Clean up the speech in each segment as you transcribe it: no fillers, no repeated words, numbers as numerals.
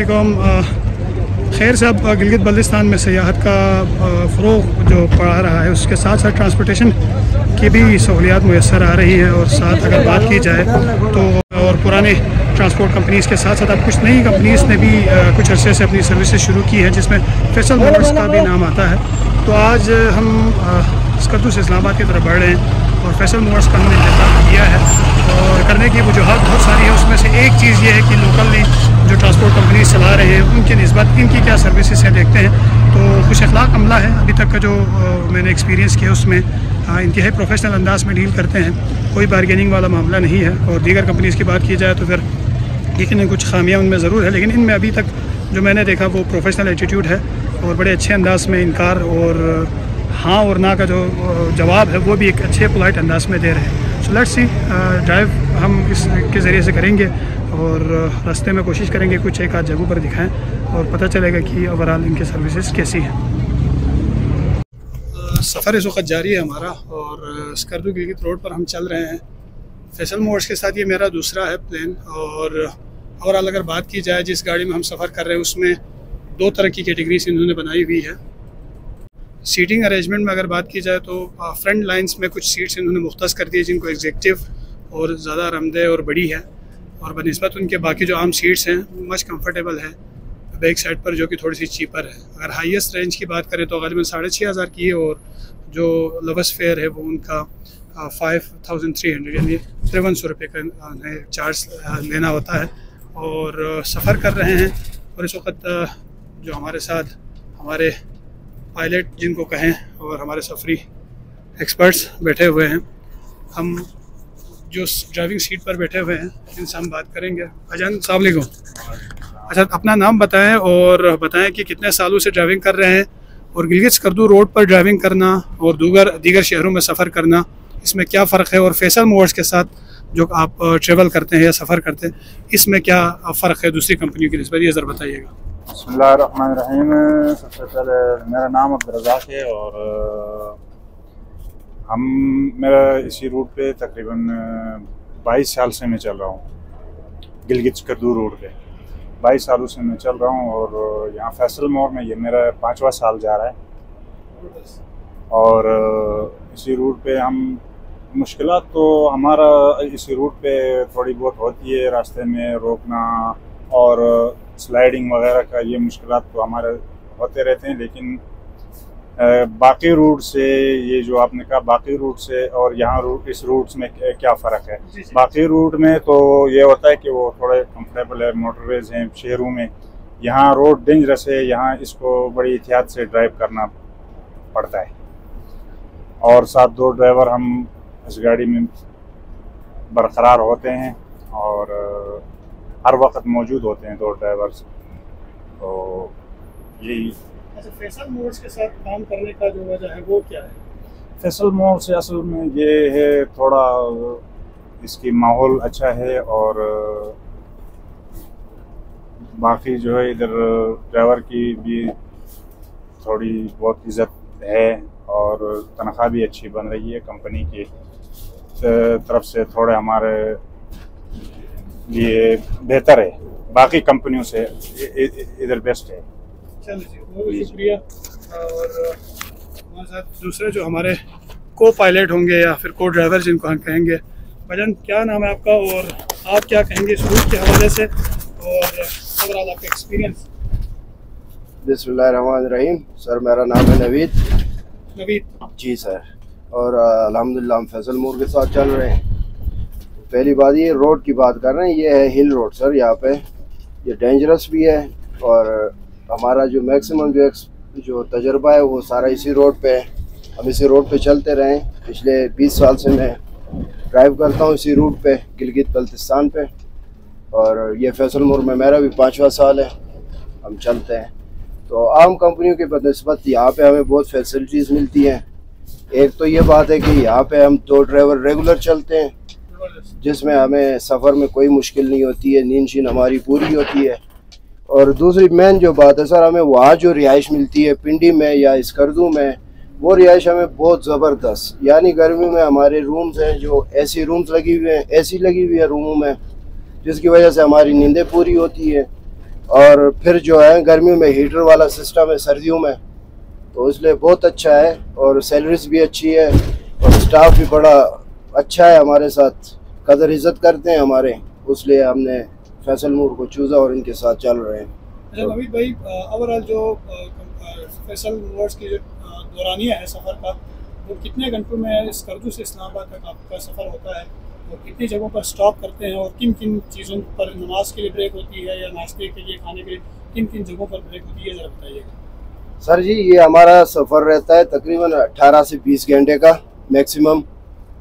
अस्सलामुअलैकुम। खैर से अब गिलगित बल्तिस्तान में सियाहत का फ़रोग़ जो पड़ा रहा है, उसके साथ साथ ट्रांसपोर्टेशन की भी सहूलियात मुयस्सर आ रही हैं। और साथ अगर बात की जाए तो और पुराने ट्रांसपोर्ट कंपनीज़ के साथ साथ अब कुछ नई कंपनीज़ ने भी कुछ अरसे से अपनी सर्विसेज शुरू की हैं, जिसमें फैसल मोटर्स का भी नाम आता है। तो आज हम स्कर्दू से इस्लामाबाद की तरफ बढ़ रहे हैं और फैसल मोटर्स का हमने इंतज़ाम किया है। और करने की वजूहत बहुत सारी है, उसमें से एक चीज़ ये है कि लोकली जो ट्रांसपोर्ट कंपनी चला रहे हैं उनकी निस्बत इनकी क्या सर्विसेज है देखते हैं। तो कुछ अखलाक अमला है अभी तक का जो मैंने एक्सपीरियंस किया, उसमें इंतहाई प्रोफेशनल अंदाज में डील करते हैं, कोई बारगेनिंग वाला मामला नहीं है। और दीगर कंपनीज़ की बात की जाए तो फिर लेकिन कुछ खामियाँ उनमें ज़रूर है, लेकिन इनमें अभी तक जो मैंने देखा वो प्रोफेशनल एटीट्यूड है और बड़े अच्छे अंदाज में इनकार और हाँ और ना का जो जवाब है वो भी एक अच्छे पोलाइट अंदाज में दे रहे हैं। सो लेट्स सी, ड्राइव हम इसके ज़रिए से करेंगे और रास्ते में कोशिश करेंगे कुछ एक आध जगहों पर दिखाएं और पता चलेगा कि ओवरऑल इनकी सर्विसेज कैसी हैं। सफ़र इस वक्त जारी है हमारा और स्कर्दू गिलगित रोड पर हम चल रहे हैं। फैसल मोटर्स के साथ ये मेरा दूसरा है प्लान। और ओवरऑल अगर बात की जाए जिस गाड़ी में हम सफ़र कर रहे हैं उसमें दो तरह की कैटेगरीज इन्होंने बनाई हुई है। सीटिंग अरेंजमेंट में अगर बात की जाए तो फ्रंट लाइंस में कुछ सीट्स इन्होंने मुख्तस कर दी है, जिनको एग्जेक्टिव और ज़्यादा आरामदेह और बड़ी है, और बनस्बत उनके बाकी जो आम सीट्स हैं मच कंफर्टेबल है बैक साइड पर, जो कि थोड़ी सी चीपर है। अगर हाईएस्ट रेंज की बात करें तो ग़ालिबन 6500 की है और जो लोवेस्ट फेयर है वो उनका 5300 यानी 5300 रुपये का चार्ज लेना होता है। और सफ़र कर रहे हैं और इस वक्त जो हमारे साथ हमारे पायलट जिनको कहें और हमारे सफरी एक्सपर्ट्स बैठे हुए हैं, हम जो ड्राइविंग सीट पर बैठे हुए हैं इनसे हम बात करेंगे। भाईजान अस्सलाम वालेकुम। अच्छा, अपना नाम बताएं और बताएं कि कितने सालों से ड्राइविंग कर रहे हैं और गिलगित स्कर्दू रोड पर ड्राइविंग करना और दीगर शहरों में सफ़र करना, इसमें क्या फ़र्क है, और फैसल मोटर्स के साथ जो आप ट्रेवल करते हैं या सफ़र करते हैं इसमें क्या फ़र्क है दूसरी कंपनियों की निस्बत, ये ज़रा बताइएगा। बिस्मिल्लाहिर्रहमानिर्रहीम। सबसे पहले मेरा नाम अब्दुर्रज़ाक है और मेरा इसी रूट पे तकरीबन 22 साल से मैं चल रहा हूँ। गिलगित स्कर्दू रोड पे 22 सालों से मैं चल रहा हूँ और यहाँ फैसल मोटर में ये मेरा 5वां साल जा रहा है। और इसी रूट पे हम मुश्किलात तो हमारा इसी रूट पे थोड़ी बहुत होती है, रास्ते में रोकना और स्लाइडिंग वगैरह का, ये मुश्किलात तो हमारे होते रहते हैं। लेकिन बाकी रूट से, ये जो आपने कहा बाकी रूट से और यहाँ रूट, इस रूट्स में क्या फ़र्क है? बाकी रूट में तो ये होता है कि वो थोड़े कंफर्टेबल है, मोटरवेज हैं शहरों में। यहाँ रोड डेंजरस है, यहाँ इसको बड़ी एहतियात से ड्राइव करना पड़ता है और साथ दो ड्राइवर हम इस गाड़ी में बरकरार होते हैं और हर वक्त मौजूद होते हैं दो ड्राइवर्स। तो यही। अच्छा, फैसल मोटर्स के साथ काम करने का जो वजह है वो क्या है? फैसल मोटर्स से असल में ये है, थोड़ा इसकी माहौल अच्छा है और बाकी जो है इधर ड्राइवर की भी थोड़ी बहुत इज़्ज़त है और तनख्वाह भी अच्छी बन रही है। कंपनी की तरफ से थोड़े हमारे लिए बेहतर है, बाकी कंपनियों से इधर बेस्ट है। चलिए जी, बहुत शुक्रिया। और हमारे साथ दूसरे जो हमारे को पायलट होंगे या फिर को ड्राइवर जिनको हम कहेंगे, भाईजान क्या नाम है आपका और आप क्या कहेंगे इस रूट के हवाले से और ओवरऑल आपका एक्सपीरियंस? बिस्मिल्लाहिर्रहमानिर्रहीम। सर मेरा नाम है नवीद जी सर, और अल्हम्दुलिल्लाह हम फैसल मोटर के साथ चल रहे हैं। पहली बात ये रोड की बात कर रहे हैं, ये है हिल रोड सर, यहाँ पे ये डेंजरस भी है और हमारा जो मैक्सिमम जो तजर्बा है वो सारा इसी रोड पे है। हम इसी रोड पे चलते रहे, पिछले 20 साल से मैं ड्राइव करता हूँ इसी रूट पे गिलगित बल्तिस्तान पे, और ये फैसल मोटर में मेरा भी 5वां साल है हम चलते हैं। तो आम कंपनियों के बनस्बत यहाँ पे हमें बहुत फैसिलिटीज़ मिलती हैं। एक तो ये बात है कि यहाँ पे हम दो ड्राइवर रेगुलर चलते हैं, जिसमें हमें सफ़र में कोई मुश्किल नहीं होती है, नींद शीन हमारी पूरी होती है। और दूसरी मेन जो बात है सर, हमें वहाँ जो रिहाइश मिलती है पिंडी में या स्कर्दू में, वो रिहाइश हमें बहुत ज़बरदस्त, यानी गर्मी में हमारे रूम्स हैं जो एसी रूम्स लगी हुए हैं, एसी लगी हुई है रूमों में, जिसकी वजह से हमारी नींदें पूरी होती है। और फिर जो है गर्मियों में हीटर वाला सिस्टम है, सर्दियों में, तो इसलिए बहुत अच्छा है। और सैलरीज भी अच्छी है और स्टाफ भी बड़ा अच्छा है, हमारे साथ कदर इज़्ज़त करते हैं हमारे, इसलिए हमने फैसल मूर को चूज़ा और इनके साथ चल रहे हैं। अच्छा नवीद भाई, ओवरऑल जो फैसल मूवर्स की जो दौरानिया है सफ़र का, वो कितने घंटों में स्कर्दू से इस्लामाबाद तक आपका सफ़र होता है और कितनी जगहों पर स्टॉप करते हैं और किन किन चीज़ों पर नमाज के लिए ब्रेक होती है या नाश्ते के लिए, खाने के लिए किन किन जगहों पर ब्रेक होती है, ज़रा बताइएगा। सर जी, ये हमारा सफ़र रहता है तकरीबन 18 से 20 घंटे का मैक्सिमम।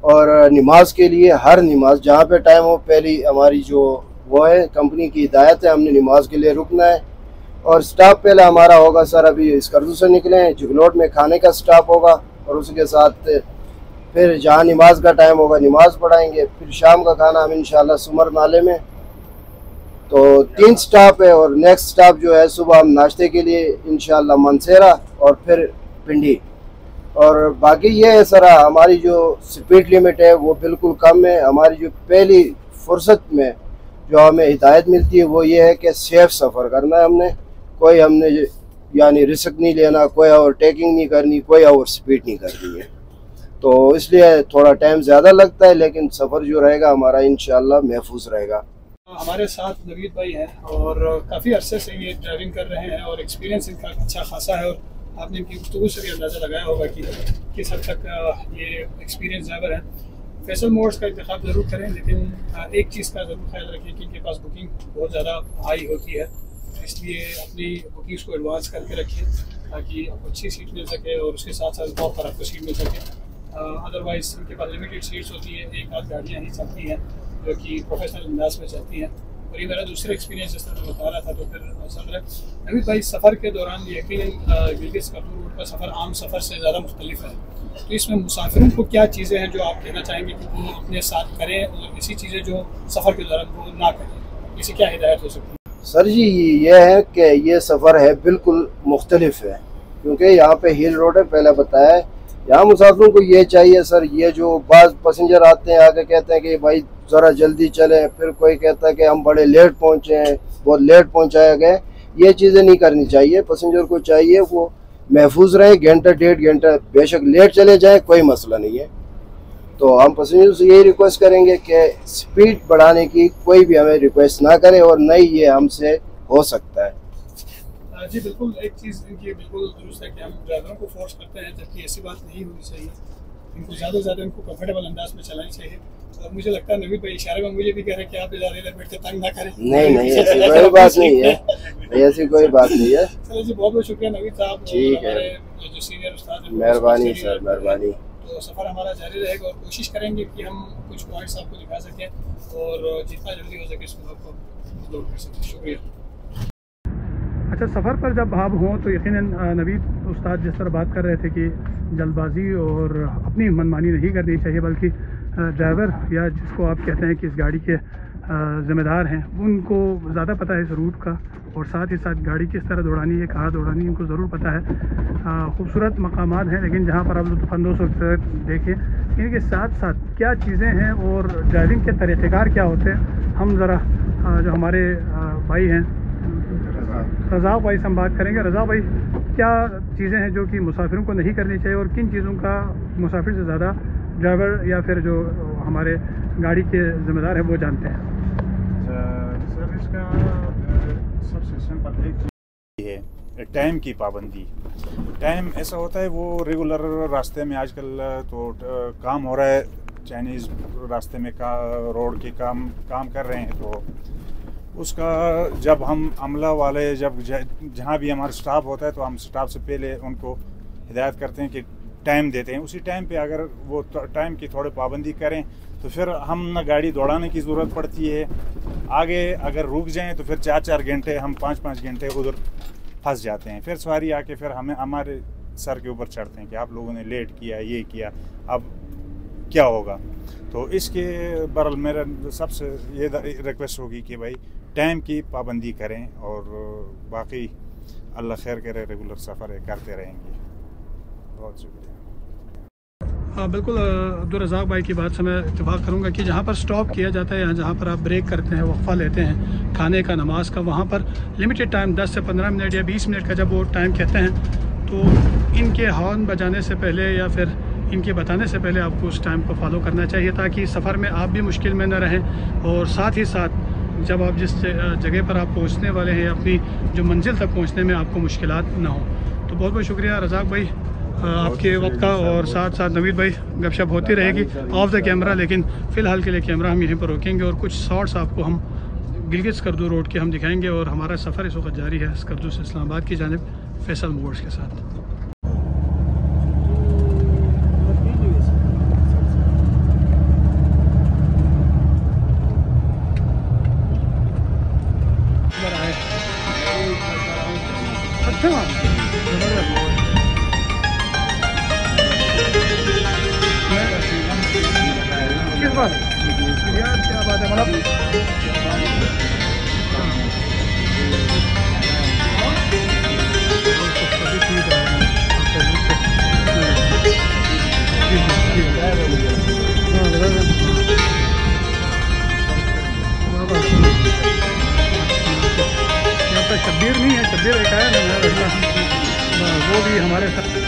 और नमाज के लिए हर नमाज जहाँ पे टाइम हो, पहली हमारी जो वो है कंपनी की हिदायत है, हमने नमाज के लिए रुकना है। और स्टाफ पहले हमारा होगा सर, अभी स्कर्दू से निकले हैं, जुगलोट में खाने का स्टाफ होगा और उसके साथ फिर जहाँ नमाज का टाइम होगा नमाज पढ़ाएंगे, फिर शाम का खाना हम इंशाल्लाह सुमर नाले में। तो 3 स्टॉप है और नेक्स्ट स्टॉप जो है सुबह हम नाश्ते के लिए इंशाल्लाह मनसेरा और फिर पिंडी। और बाकी ये है सर, हमारी जो स्पीड लिमिट है वो बिल्कुल कम है। हमारी जो पहली फुर्सत में जो हमें हिदायत मिलती है वो ये है कि सेफ सफ़र करना है हमने, कोई हमने यानी रिस्क नहीं लेना, कोई ओवरटेकिंग नहीं करनी, कोई ओवर स्पीड नहीं करनी है। तो इसलिए थोड़ा टाइम ज़्यादा लगता है, लेकिन सफ़र जो रहेगा हमारा इंशाल्लाह महफूज रहेगा। हमारे साथ नवीद भाई हैं और काफ़ी अरसे से ये ड्राइविंग कर रहे हैं और एक्सपीरियंस इनका अच्छा खासा है और आपने इनकी गुफ्तगू से भी अंदाज़ा लगाया होगा कि किस हद तक ये एक्सपीरियंस ड्राइवर है। फैसल मोड्स का इंतखाब ज़रूर करें, लेकिन एक चीज़ का ज़रूर ख्याल रखें कि इनके पास बुकिंग बहुत ज़्यादा हाई होती है, इसलिए अपनी बुकिंग्स को एडवांस करके रखें ताकि आपको अच्छी सीट मिल सके और उसके साथ साथ तौर पर आपको सीट मिल सके। अदरवाइज़ इनके पास लिमिटेड सीट्स होती है, एक आध गाड़ियाँ ही चलती हैं जो कि प्रोफेशनल अंदाज में चलती हैं। और ये मेरा दूसरा एक्सपीरियंस जिस तरह बता रहा था, तो फिर सर नवीद भाई सफ़र के दौरान यकीनन गिलगित स्कर्दू रोड का सफ़र आम सफ़र से ज़्यादा मुख्तलिफ है, तो इसमें मुसाफिरों को क्या चीज़ें हैं जो आप कहना चाहेंगे कि वो अपने साथ करें और ऐसी चीज़ें जो सफ़र के दौरान वो ना करें, इसे क्या हिदायत हो सकती है? सर जी, ये है कि ये सफ़र है बिल्कुल मुख्तलिफ है, क्योंकि यहाँ पे हिल रोड है, पहले बताया है। यहाँ मुसाफिरों को ये चाहिए सर, ये जो बाज़ पैसेंजर आते हैं आके कहते हैं कि भाई ज़रा जल्दी चलें, फिर कोई कहता है कि हम बड़े लेट पहुँचे हैं, बहुत लेट पहुँचाया गए, ये चीज़ें नहीं करनी चाहिए। पैसेंजर को चाहिए वो महफूज रहे, घंटा 1.5 घंटा बेशक लेट चले जाए, कोई मसला नहीं है। तो हम पैसेंजर से यही रिक्वेस्ट करेंगे कि स्पीड बढ़ाने की कोई भी हमें रिक्वेस्ट ना करे और नहीं ये हमसे हो सकता है। जी बिल्कुल, एक चीज़ इनकी बिल्कुल दुरुस्त है कि हम ड्राइवरों को फोर्स करते हैं, जबकि ऐसी बात नहीं होनी चाहिए। इनको ज़्यादा से ज़्यादा इनको कंफर्टेबल अंदाज में चलानी चाहिए। और मुझे लगता है नवीद भाई इशारे में मुझे भी कह रहे हैं कि आप ज़्यादा बैठते तंग ना करें। नहीं ऐसी कोई बात नहीं है, ऐसी कोई बात नहीं है। चलिए जी, बहुत बहुत शुक्रिया नवीद साहब, ठीक है, जो सीनियर उस्ताद हैं, मेहरबानी सर, मेहरबानी। तो सफ़र हमारा जारी रहेगा और कोशिश करेंगे कि हम कुछ पॉइंट्स आपको दिखा सकें और जितना जल्दी हो सके इसको आपको अपलोड कर सकें। शुक्रिया। अच्छा, सफ़र पर जब आप हों तो यकीनन नवीद उस्ताद जिस तरह बात कर रहे थे कि जल्दबाजी और अपनी मनमानी नहीं करनी चाहिए, बल्कि ड्राइवर या जिसको आप कहते हैं कि इस गाड़ी के ज़िम्मेदार हैं, उनको ज़्यादा पता है इस रूट का और साथ ही साथ गाड़ी किस तरह दौड़ानी है, कहाँ दौड़ानी है, उनको ज़रूर पता है। खूबसूरत मकामात हैं, लेकिन जहाँ पर आप लुत्फ़अंदोज़ होकर देखें, इनके साथ साथ क्या चीज़ें हैं और ड्राइविंग के तरीक़ेकार क्या होते हैं, हम ज़रा जो हमारे भाई हैं रज़ा भाई से हम बात करेंगे। रज़ा भाई, क्या चीज़ें हैं जो कि मुसाफिरों को नहीं करनी चाहिए और किन चीज़ों का मुसाफिर से ज़्यादा ड्राइवर या फिर जो हमारे गाड़ी के ज़िम्मेदार हैं वो जानते हैं? सर, इसका सबसे सिंपल एक चीज़ है टाइम की पाबंदी। टाइम ऐसा होता है, वो रेगुलर रास्ते में आजकल तो काम हो रहा है, चाइनीज़ रास्ते में रोड के काम कर रहे हैं, तो उसका जब हम अमला वाले जब जहाँ भी हमारा स्टाफ होता है तो हम स्टाफ से पहले उनको हिदायत करते हैं कि टाइम देते हैं। उसी टाइम पे अगर वो टाइम की थोड़ी पाबंदी करें तो फिर हम ना गाड़ी दौड़ाने की ज़रूरत पड़ती है। आगे अगर रुक जाएं तो फिर 4-4 घंटे, हम 5-5 घंटे उधर फंस जाते हैं। फिर सवारी आके फिर हमारे सर के ऊपर चढ़ते हैं कि आप लोगों ने लेट किया, ये किया, अब क्या होगा। तो इसके बरल मेरा सबसे ये रिक्वेस्ट होगी कि भाई टाइम की पाबंदी करें और बाकी अल्लाह खैर करे, रेगुलर सफ़र करते रहेंगे। बहुत शुक्रिया। हाँ बिल्कुल, अब्दुर्रज़ाक भाई की बात से मैं इत्तेफाक करूँगा कि जहाँ पर स्टॉप किया जाता है, जहाँ पर आप ब्रेक करते हैं, वक्फ़ा लेते हैं खाने का, नमाज का, वहाँ पर लिमिटेड टाइम 10 से 15 मिनट या 20 मिनट का जब वो टाइम कहते हैं, तो इनके हॉर्न बजाने से पहले या फिर इनके बताने से पहले आपको उस टाइम को फॉलो करना चाहिए, ताकि सफ़र में आप भी मुश्किल में न रहें और साथ ही साथ जब आप जिस जगह पर आप पहुँचने वाले हैं, अपनी जो मंजिल तक पहुँचने में आपको मुश्किलात ना हो। तो बहुत बहुत शुक्रिया रज़ाक भाई आपके वक्त का, और साथ साथ नवीद भाई गपशप होती रहेगी ऑफ द कैमरा, लेकिन फ़िलहाल के लिए कैमरा हम यहीं पर रोकेंगे और कुछ शॉट्स आपको हम गिलगित स्कर्दू रोड के हम दिखाएंगे। और हमारा सफ़र इस वक्त जारी है स्कर्दू से इस्लामाबाद की जानिब फैसल मोटर्स के साथ। किस बात यार, क्या बात है, मतलब शब्बीर नहीं है, शब्बीर एक आया ना, वो भी हमारे साथ।